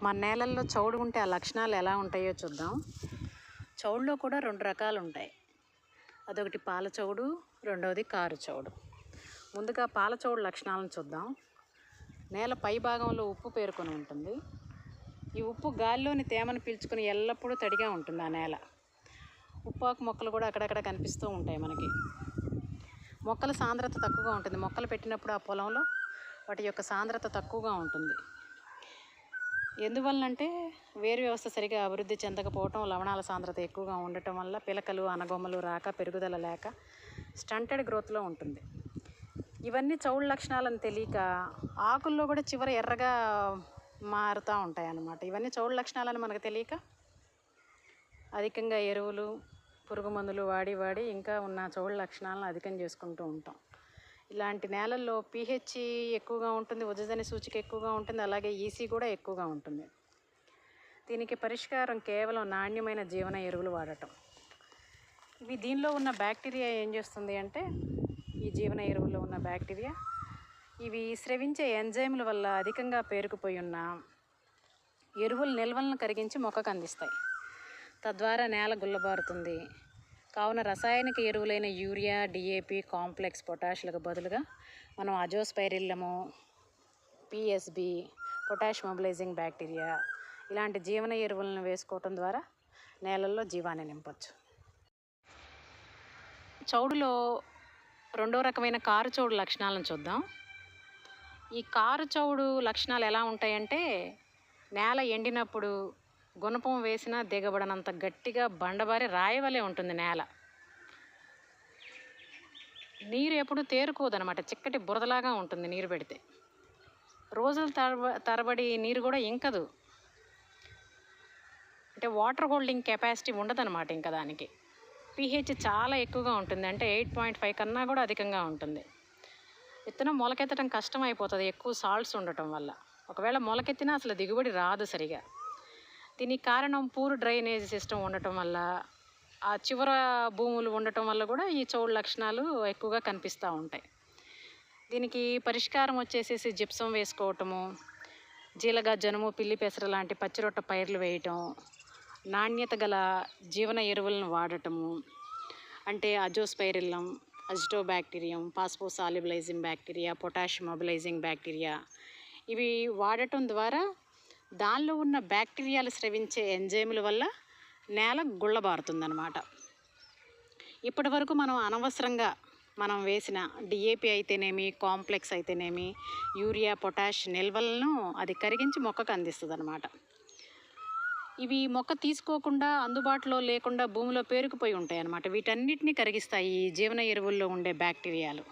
మన నేలల్లో చౌడు ఉంటే ఆ లక్షణాలు ఎలా ఉంటాయో చూద్దాం. చౌడులో కూడా 2 రకాలు ఉంటాయి. అదొకటి పాల చౌడు, రెండవది కారు చౌడు. ముందుగా పాల చౌడు లక్షణాలను చూద్దాం. నేల పై భాగంలో ఉప్పు పేరుకొని ఉంటుంది. ఈ ఉప్పు గాలిలోని తేమను పీల్చుకుని ఎల్లప్పుడూ తడిగా ఉంటుంది ఆ నేల. ఉప్పాకు మొక్కలు కూడా అక్కడక్కడ కనిపిస్తూ ఉంటాయి మనకి. మొక్కల సాంద్రత తక్కువగా ఉంటుంది. మొక్కలు పెట్టినప్పుడు ఆ పొలంలో వాటి యొక్క సాంద్రత తక్కువగా ఉంటుంది. ఎందువల్లంటే వేరు వ్యవస్థ సరిగా అభివృద్ధి చెందకపోవటం, లవణాల సాంద్రత ఎక్కువగా ఉండటం వల్ల పిలకలు, అనగొమ్మలు రాక, పెరుగుదల లేక స్టంటెడ్ గ్రోత్లో ఉంటుంది. ఇవన్నీ చౌడు లక్షణాలను తెలియక ఆకుల్లో కూడా చివర ఎర్రగా మారుతూ ఉంటాయి అన్నమాట. ఇవన్నీ చౌడు లక్షణాలని మనకు తెలియక అధికంగా ఎరువులు, పురుగు మందులు వాడి ఇంకా ఉన్న చౌడు లక్షణాలను అధికం చేసుకుంటూ ఉంటాం. ఇలాంటి నేలల్లో pH ఎక్కువగా ఉంటుంది, ఉదజని సూచిక ఎక్కువగా ఉంటుంది, అలాగే ఈసీ కూడా ఎక్కువగా ఉంటుంది. దీనికి పరిష్కారం కేవలం నాణ్యమైన జీవన ఎరువులు వాడటం. దీనిలో ఉన్న బ్యాక్టీరియా ఏం చేస్తుంది అంటే, ఈ జీవన ఎరువుల్లో ఉన్న బ్యాక్టీరియా ఇవి స్రవించే ఎంజైముల వల్ల అధికంగా పేరుకుపోయి ఉన్న ఎరువుల నిల్వలను కరిగించి మొక్కకు అందిస్తాయి. తద్వారా నేల గుల్లబారుతుంది. కావున రసాయనిక ఎరువులైన యూరియా, DAP, కాంప్లెక్స్ పొటాషులకు బదులుగా మనం Azospirillum, PSB, potash mobilising bacteria ఇలాంటి జీవన ఎరువులను వేసుకోవటం ద్వారా నేలల్లో జీవాన్ని నింపొచ్చు. చౌడులో రెండో రకమైన కారు చౌడు లక్షణాలను చూద్దాం. ఈ కారు చౌడు లక్షణాలు ఎలా ఉంటాయంటే, నేల ఎండినప్పుడు గుణపం వేసినా దిగబడనంత గట్టిగా బండబారి రాయవలే ఉంటుంది నేల. నీరు ఎప్పుడు తేరుకోదనమాట, చిక్కటి బురదలాగా ఉంటుంది నీరు పెడితే. రోజుల తరబడి నీరు కూడా ఇంకదు. అంటే వాటర్ హోల్డింగ్ కెపాసిటీ ఉండదన్నమాట ఇంకా దానికి. pH చాలా ఎక్కువగా ఉంటుంది, అంటే 8.5 కన్నా కూడా అధికంగా ఉంటుంది. విత్తనం మొలకెత్తడం కష్టం అయిపోతుంది ఎక్కువ సాల్ట్స్ ఉండటం వల్ల. ఒకవేళ మొలకెత్తినా అసలు దిగుబడి రాదు సరిగా. దీనికి కారణం పూర్ డ్రైనేజ్ సిస్టమ్ ఉండటం వల్ల, ఆ చివర భూములు ఉండటం వల్ల కూడా ఈ చౌడు లక్షణాలు ఎక్కువగా కనిపిస్తూ ఉంటాయి. దీనికి పరిష్కారం వచ్చేసేసి జిప్సం వేసుకోవటము, జీలగా, జనుము, పిల్లి పెసర లాంటి పచ్చిరొట్ట పైర్లు వేయటం, నాణ్యత గల జీవన ఎరువులను వాడటము, అంటే azospirillum, azotobacterium, phosphosolubilising bacteria, potash mobilising bacteria ఇవి వాడటం ద్వారా దానిలో ఉన్న బ్యాక్టీరియాలు స్రవించే ఎంజైముల వల్ల నేల గుళ్ళబారుతుందన్నమాట. ఇప్పటి వరకు మనం అనవసరంగా మనం వేసిన DAP అయితేనేమి, కాంప్లెక్స్ అయితేనేమి, యూరియా, పొటాష్ నిల్వలను అది కరిగించి మొక్కకు అందిస్తుంది అన్నమాట. ఇవి మొక్క తీసుకోకుండా, అందుబాటులో లేకుండా భూమిలో పేరుకుపోయి ఉంటాయి అన్నమాట. వీటన్నిటిని కరిగిస్తాయి ఈ జీవన ఎరువుల్లో ఉండే బ్యాక్టీరియాలు.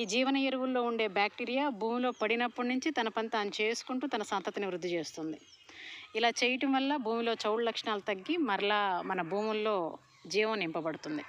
ఈ జీవన ఎరువుల్లో ఉండే బ్యాక్టీరియా భూమిలో పడినప్పటి నుంచి తన పని తాను చేసుకుంటూ తన సంతతిని వృద్ధి చేస్తుంది. ఇలా చేయటం వల్ల భూమిలో చౌడు లక్షణాలు తగ్గి మరలా మన భూముల్లో జీవం నింపబడుతుంది.